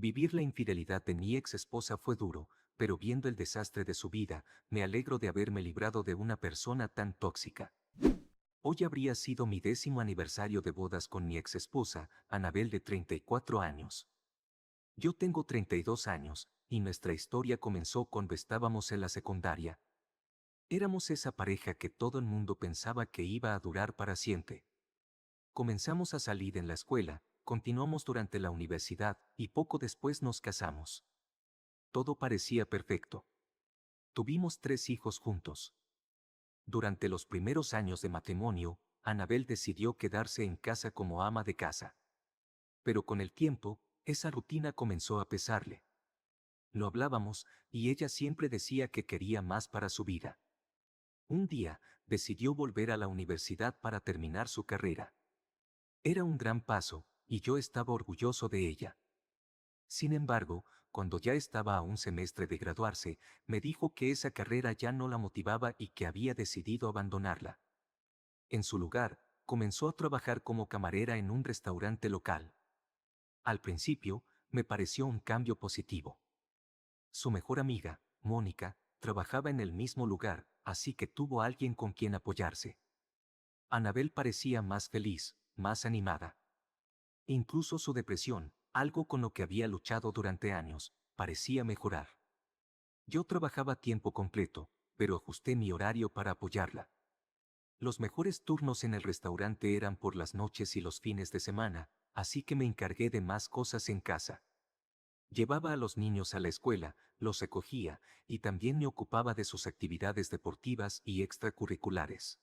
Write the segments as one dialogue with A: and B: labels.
A: Vivir la infidelidad de mi ex esposa fue duro, pero viendo el desastre de su vida, me alegro de haberme librado de una persona tan tóxica. Hoy habría sido mi 10º aniversario de bodas con mi ex esposa, Anabel de 34 años. Yo tengo 32 años, y nuestra historia comenzó cuando estábamos en la secundaria. Éramos esa pareja que todo el mundo pensaba que iba a durar para siempre. Comenzamos a salir en la escuela, continuamos durante la universidad y poco después nos casamos. Todo parecía perfecto. Tuvimos 3 hijos juntos. Durante los primeros años de matrimonio, Anabel decidió quedarse en casa como ama de casa. Pero con el tiempo, esa rutina comenzó a pesarle. Lo hablábamos, y ella siempre decía que quería más para su vida. Un día, decidió volver a la universidad para terminar su carrera. Era un gran paso, y yo estaba orgulloso de ella. Sin embargo, cuando ya estaba a un semestre de graduarse, me dijo que esa carrera ya no la motivaba y que había decidido abandonarla. En su lugar, comenzó a trabajar como camarera en un restaurante local. Al principio, me pareció un cambio positivo. Su mejor amiga, Mónica, trabajaba en el mismo lugar, así que tuvo alguien con quien apoyarse. Anabel parecía más feliz, más animada. Incluso su depresión, algo con lo que había luchado durante años, parecía mejorar. Yo trabajaba a tiempo completo, pero ajusté mi horario para apoyarla. Los mejores turnos en el restaurante eran por las noches y los fines de semana, así que me encargué de más cosas en casa. Llevaba a los niños a la escuela, los recogía, y también me ocupaba de sus actividades deportivas y extracurriculares.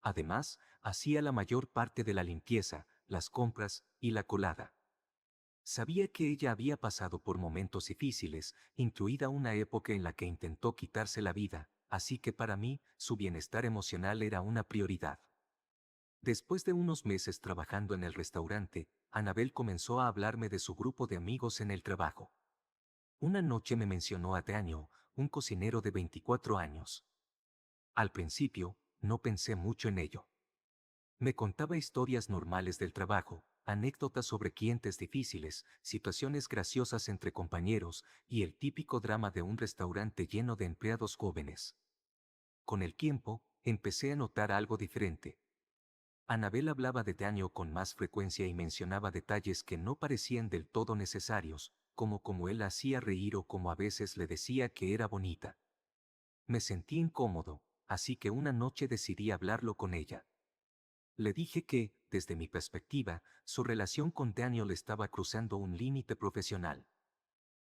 A: Además, hacía la mayor parte de la limpieza, las compras y la colada. Sabía que ella había pasado por momentos difíciles, incluida una época en la que intentó quitarse la vida, así que para mí, su bienestar emocional era una prioridad. Después de unos meses trabajando en el restaurante, Anabel comenzó a hablarme de su grupo de amigos en el trabajo. Una noche me mencionó a Daniel, un cocinero de 24 años. Al principio, no pensé mucho en ello. Me contaba historias normales del trabajo, anécdotas sobre clientes difíciles, situaciones graciosas entre compañeros y el típico drama de un restaurante lleno de empleados jóvenes. Con el tiempo, empecé a notar algo diferente. Anabel hablaba de Daniel con más frecuencia y mencionaba detalles que no parecían del todo necesarios, como él la hacía reír o como a veces le decía que era bonita. Me sentí incómodo, así que una noche decidí hablarlo con ella. Le dije que, desde mi perspectiva, su relación con Daniel estaba cruzando un límite profesional.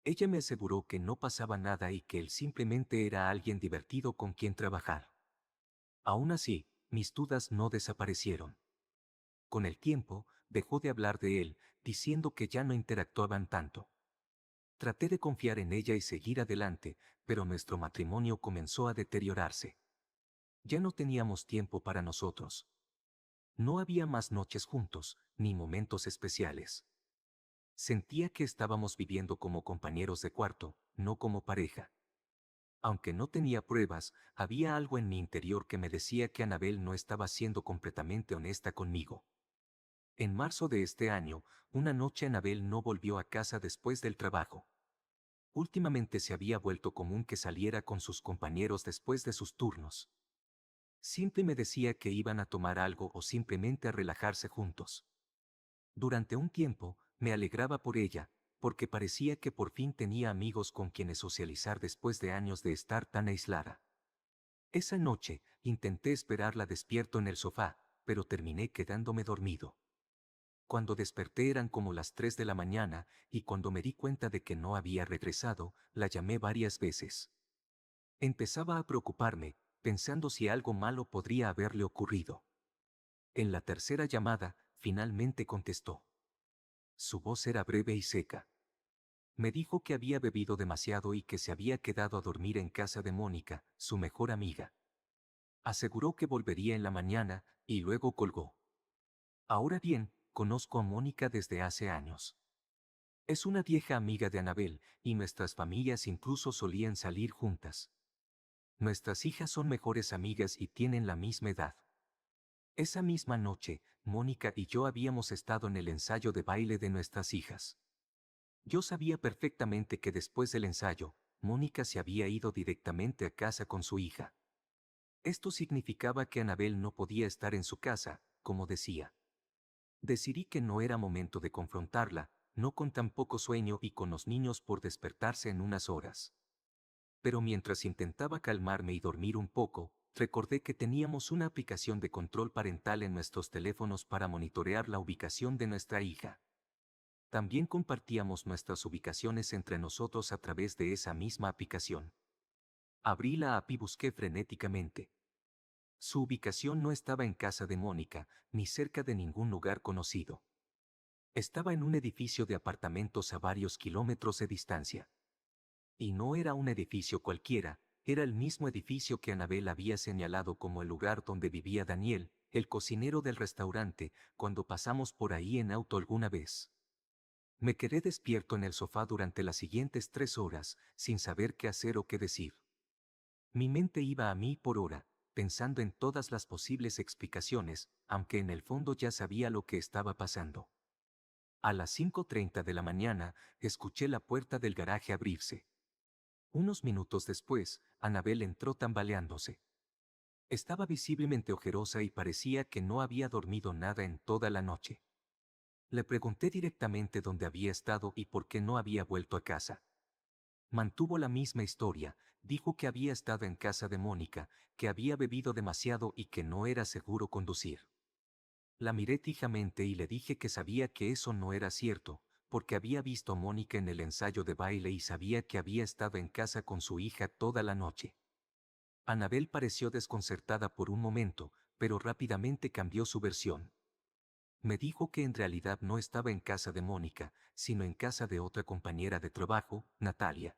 A: Ella me aseguró que no pasaba nada y que él simplemente era alguien divertido con quien trabajar. Aún así, mis dudas no desaparecieron. Con el tiempo, dejó de hablar de él, diciendo que ya no interactuaban tanto. Traté de confiar en ella y seguir adelante, pero nuestro matrimonio comenzó a deteriorarse. Ya no teníamos tiempo para nosotros. No había más noches juntos, ni momentos especiales. Sentía que estábamos viviendo como compañeros de cuarto, no como pareja. Aunque no tenía pruebas, había algo en mi interior que me decía que Anabel no estaba siendo completamente honesta conmigo. En marzo de este año, una noche Anabel no volvió a casa después del trabajo. Últimamente se había vuelto común que saliera con sus compañeros después de sus turnos. Siempre me decía que iban a tomar algo o simplemente a relajarse juntos. Durante un tiempo, me alegraba por ella, porque parecía que por fin tenía amigos con quienes socializar después de años de estar tan aislada. Esa noche, intenté esperarla despierto en el sofá, pero terminé quedándome dormido. Cuando desperté eran como las 3 de la mañana, y cuando me di cuenta de que no había regresado, la llamé varias veces. Empezaba a preocuparme, pensando si algo malo podría haberle ocurrido. En la tercera llamada, finalmente contestó. Su voz era breve y seca. Me dijo que había bebido demasiado y que se había quedado a dormir en casa de Mónica, su mejor amiga. Aseguró que volvería en la mañana, y luego colgó. Ahora bien, conozco a Mónica desde hace años. Es una vieja amiga de Anabel, y nuestras familias incluso solían salir juntas. Nuestras hijas son mejores amigas y tienen la misma edad. Esa misma noche, Mónica y yo habíamos estado en el ensayo de baile de nuestras hijas. Yo sabía perfectamente que después del ensayo, Mónica se había ido directamente a casa con su hija. Esto significaba que Anabel no podía estar en su casa, como decía. Decidí que no era momento de confrontarla, no con tan poco sueño y con los niños por despertarse en unas horas. Pero mientras intentaba calmarme y dormir un poco, recordé que teníamos una aplicación de control parental en nuestros teléfonos para monitorear la ubicación de nuestra hija. También compartíamos nuestras ubicaciones entre nosotros a través de esa misma aplicación. Abrí la app y busqué frenéticamente. Su ubicación no estaba en casa de Mónica, ni cerca de ningún lugar conocido. Estaba en un edificio de apartamentos a varios kilómetros de distancia. Y no era un edificio cualquiera, era el mismo edificio que Anabel había señalado como el lugar donde vivía Daniel, el cocinero del restaurante, cuando pasamos por ahí en auto alguna vez. Me quedé despierto en el sofá durante las siguientes 3 horas, sin saber qué hacer o qué decir. Mi mente iba a mí por hora, pensando en todas las posibles explicaciones, aunque en el fondo ya sabía lo que estaba pasando. A las 5:30 de la mañana, escuché la puerta del garaje abrirse. Unos minutos después, Anabel entró tambaleándose. Estaba visiblemente ojerosa y parecía que no había dormido nada en toda la noche. Le pregunté directamente dónde había estado y por qué no había vuelto a casa. Mantuvo la misma historia, dijo que había estado en casa de Mónica, que había bebido demasiado y que no era seguro conducir. La miré tijamente y le dije que sabía que eso no era cierto, porque había visto a Mónica en el ensayo de baile y sabía que había estado en casa con su hija toda la noche. Anabel pareció desconcertada por un momento, pero rápidamente cambió su versión. Me dijo que en realidad no estaba en casa de Mónica, sino en casa de otra compañera de trabajo, Natalia.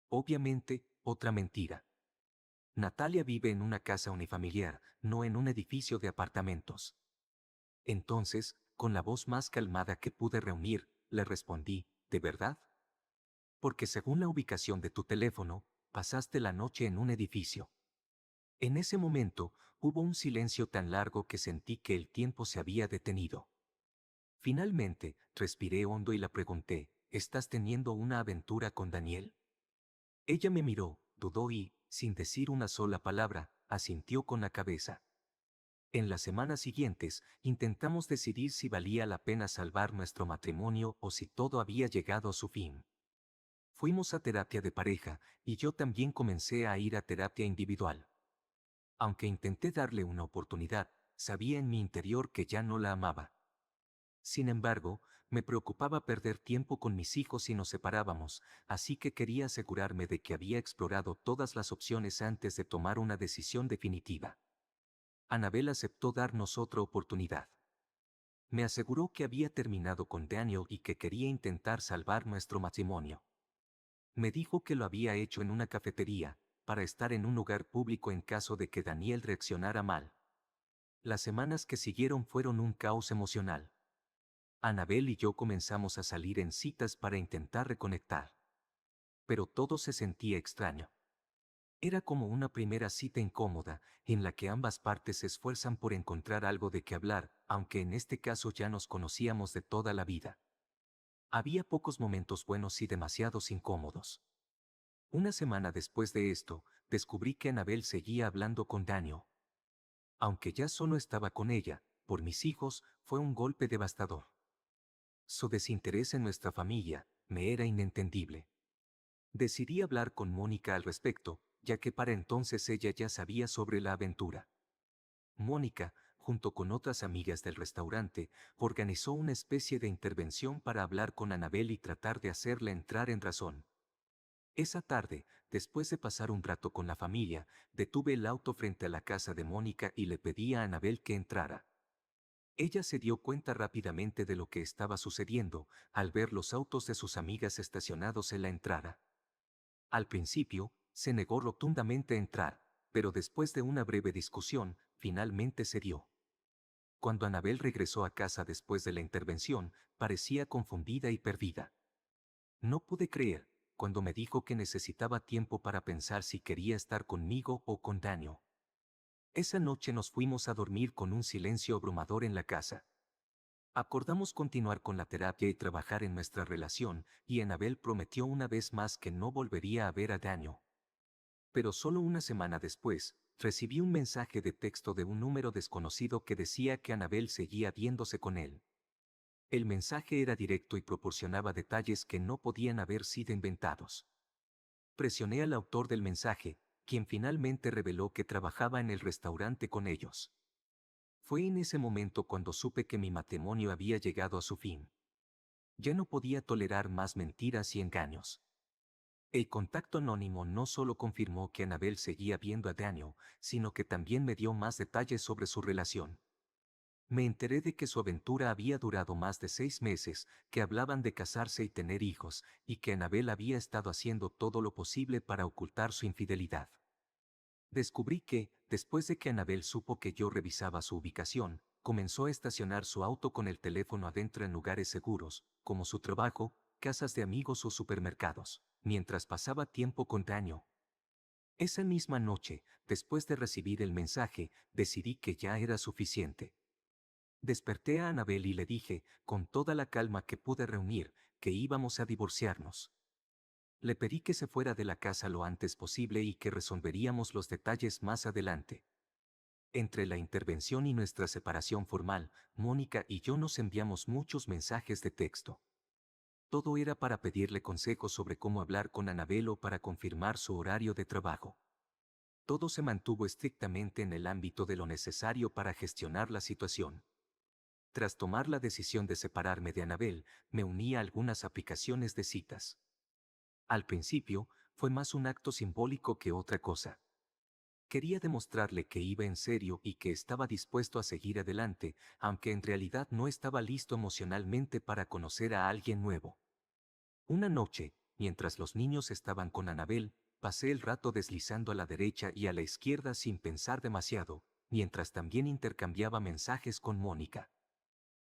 A: Obviamente, otra mentira. Natalia vive en una casa unifamiliar, no en un edificio de apartamentos. Entonces, con la voz más calmada que pude reunir, le respondí, ¿de verdad? Porque según la ubicación de tu teléfono, pasaste la noche en un edificio. En ese momento, hubo un silencio tan largo que sentí que el tiempo se había detenido. Finalmente, respiré hondo y la pregunté, ¿estás teniendo una aventura con Daniel? Ella me miró, dudó y, sin decir una sola palabra, asintió con la cabeza. En las semanas siguientes, intentamos decidir si valía la pena salvar nuestro matrimonio o si todo había llegado a su fin. Fuimos a terapia de pareja, y yo también comencé a ir a terapia individual. Aunque intenté darle una oportunidad, sabía en mi interior que ya no la amaba. Sin embargo, me preocupaba perder tiempo con mis hijos si nos separábamos, así que quería asegurarme de que había explorado todas las opciones antes de tomar una decisión definitiva. Anabel aceptó darnos otra oportunidad. Me aseguró que había terminado con Daniel y que quería intentar salvar nuestro matrimonio. Me dijo que lo había hecho en una cafetería, para estar en un lugar público en caso de que Daniel reaccionara mal. Las semanas que siguieron fueron un caos emocional. Anabel y yo comenzamos a salir en citas para intentar reconectar. Pero todo se sentía extraño. Era como una primera cita incómoda, en la que ambas partes se esfuerzan por encontrar algo de qué hablar, aunque en este caso ya nos conocíamos de toda la vida. Había pocos momentos buenos y demasiados incómodos. Una semana después de esto, descubrí que Anabel seguía hablando con Daniel. Aunque ya solo estaba con ella, por mis hijos, fue un golpe devastador. Su desinterés en nuestra familia me era inentendible. Decidí hablar con Mónica al respecto, ya que para entonces ella ya sabía sobre la aventura. Mónica, junto con otras amigas del restaurante, organizó una especie de intervención para hablar con Anabel y tratar de hacerla entrar en razón. Esa tarde, después de pasar un rato con la familia, detuve el auto frente a la casa de Mónica y le pedí a Anabel que entrara. Ella se dio cuenta rápidamente de lo que estaba sucediendo, al ver los autos de sus amigas estacionados en la entrada. Al principio, se negó rotundamente a entrar, pero después de una breve discusión, finalmente cedió. Cuando Anabel regresó a casa después de la intervención, parecía confundida y perdida. No pude creer, cuando me dijo que necesitaba tiempo para pensar si quería estar conmigo o con Daniel. Esa noche nos fuimos a dormir con un silencio abrumador en la casa. Acordamos continuar con la terapia y trabajar en nuestra relación, y Annabel prometió una vez más que no volvería a ver a Daniel. Pero solo una semana después, recibí un mensaje de texto de un número desconocido que decía que Annabel seguía viéndose con él. El mensaje era directo y proporcionaba detalles que no podían haber sido inventados. Presioné al autor del mensaje, quien finalmente reveló que trabajaba en el restaurante con ellos. Fue en ese momento cuando supe que mi matrimonio había llegado a su fin. Ya no podía tolerar más mentiras y engaños. El contacto anónimo no solo confirmó que Annabel seguía viendo a Daniel, sino que también me dio más detalles sobre su relación. Me enteré de que su aventura había durado más de 6 meses, que hablaban de casarse y tener hijos, y que Annabel había estado haciendo todo lo posible para ocultar su infidelidad. Descubrí que, después de que Annabel supo que yo revisaba su ubicación, comenzó a estacionar su auto con el teléfono adentro en lugares seguros, como su trabajo, casas de amigos o supermercados, mientras pasaba tiempo con Daniel. Esa misma noche, después de recibir el mensaje, decidí que ya era suficiente. Desperté a Annabel y le dije, con toda la calma que pude reunir, que íbamos a divorciarnos. Le pedí que se fuera de la casa lo antes posible y que resolveríamos los detalles más adelante. Entre la intervención y nuestra separación formal, Mónica y yo nos enviamos muchos mensajes de texto. Todo era para pedirle consejos sobre cómo hablar con Annabel o para confirmar su horario de trabajo. Todo se mantuvo estrictamente en el ámbito de lo necesario para gestionar la situación. Tras tomar la decisión de separarme de Annabel, me uní a algunas aplicaciones de citas. Al principio, fue más un acto simbólico que otra cosa. Quería demostrarle que iba en serio y que estaba dispuesto a seguir adelante, aunque en realidad no estaba listo emocionalmente para conocer a alguien nuevo. Una noche, mientras los niños estaban con Annabel, pasé el rato deslizando a la derecha y a la izquierda sin pensar demasiado, mientras también intercambiaba mensajes con Mónica.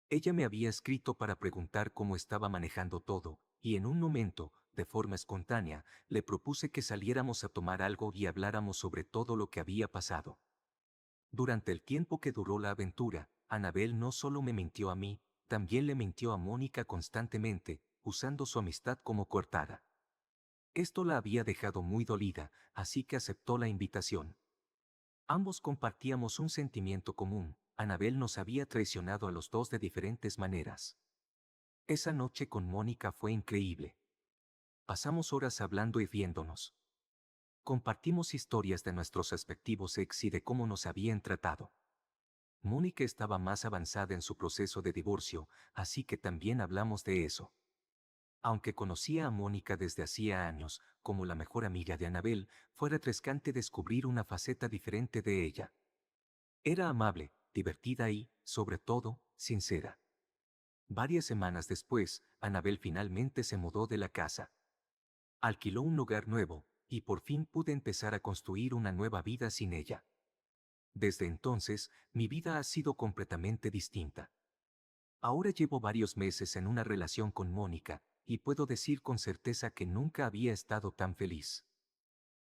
A: Ella me había escrito para preguntar cómo estaba manejando todo, y en un momento, de forma espontánea, le propuse que saliéramos a tomar algo y habláramos sobre todo lo que había pasado. Durante el tiempo que duró la aventura, Annabel no solo me mintió a mí, también le mintió a Mónica constantemente, usando su amistad como coartada. Esto la había dejado muy dolida, así que aceptó la invitación. Ambos compartíamos un sentimiento común: Annabel nos había traicionado a los dos de diferentes maneras. Esa noche con Mónica fue increíble. Pasamos horas hablando y viéndonos. Compartimos historias de nuestros respectivos ex y de cómo nos habían tratado. Mónica estaba más avanzada en su proceso de divorcio, así que también hablamos de eso. Aunque conocía a Mónica desde hacía años, como la mejor amiga de Annabel, fue refrescante descubrir una faceta diferente de ella. Era amable, divertida y, sobre todo, sincera. Varias semanas después, Annabel finalmente se mudó de la casa. Alquiló un lugar nuevo, y por fin pude empezar a construir una nueva vida sin ella. Desde entonces, mi vida ha sido completamente distinta. Ahora llevo varios meses en una relación con Mónica, y puedo decir con certeza que nunca había estado tan feliz.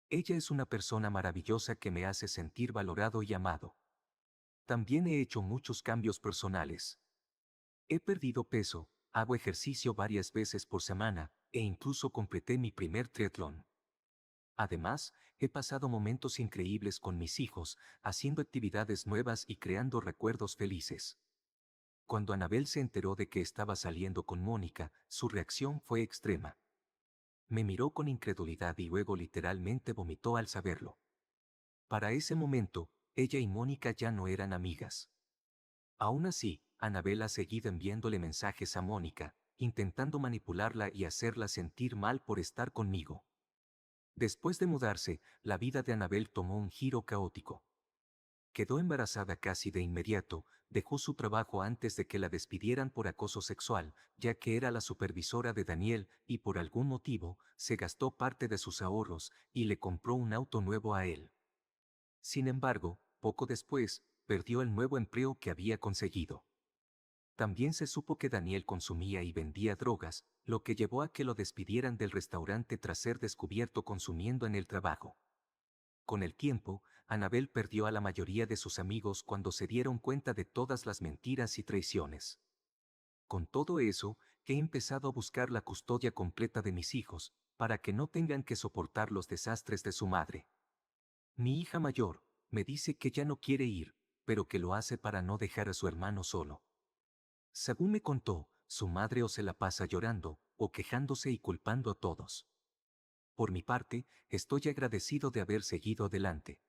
A: Ella es una persona maravillosa que me hace sentir valorado y amado. También he hecho muchos cambios personales. He perdido peso, hago ejercicio varias veces por semana, e incluso completé mi primer triatlón. Además, he pasado momentos increíbles con mis hijos, haciendo actividades nuevas y creando recuerdos felices. Cuando Annabel se enteró de que estaba saliendo con Mónica, su reacción fue extrema. Me miró con incredulidad y luego literalmente vomitó al saberlo. Para ese momento, ella y Mónica ya no eran amigas. Aún así, Annabel ha seguido enviándole mensajes a Mónica, intentando manipularla y hacerla sentir mal por estar conmigo. Después de mudarse, la vida de Annabel tomó un giro caótico. Quedó embarazada casi de inmediato, dejó su trabajo antes de que la despidieran por acoso sexual, ya que era la supervisora de Daniel, y por algún motivo, se gastó parte de sus ahorros, y le compró un auto nuevo a él. Sin embargo, poco después, perdió el nuevo empleo que había conseguido. También se supo que Daniel consumía y vendía drogas, lo que llevó a que lo despidieran del restaurante tras ser descubierto consumiendo en el trabajo. Con el tiempo, Annabel perdió a la mayoría de sus amigos cuando se dieron cuenta de todas las mentiras y traiciones. Con todo eso, he empezado a buscar la custodia completa de mis hijos, para que no tengan que soportar los desastres de su madre. Mi hija mayor, me dice que ya no quiere ir, pero que lo hace para no dejar a su hermano solo. Según me contó, su madre o se la pasa llorando, o quejándose y culpando a todos. Por mi parte, estoy agradecido de haber seguido adelante.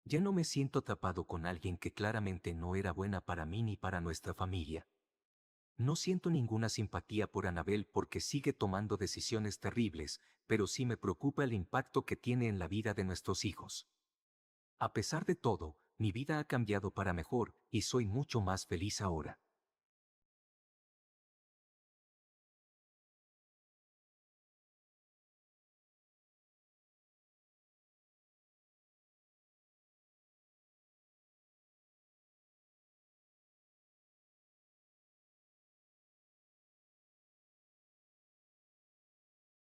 A: Ya no me siento atrapado con alguien que claramente no era buena para mí ni para nuestra familia. No siento ninguna simpatía por Anabel porque sigue tomando decisiones terribles, pero sí me preocupa el impacto que tiene en la vida de nuestros hijos. A pesar de todo, mi vida ha cambiado para mejor y soy mucho más feliz ahora.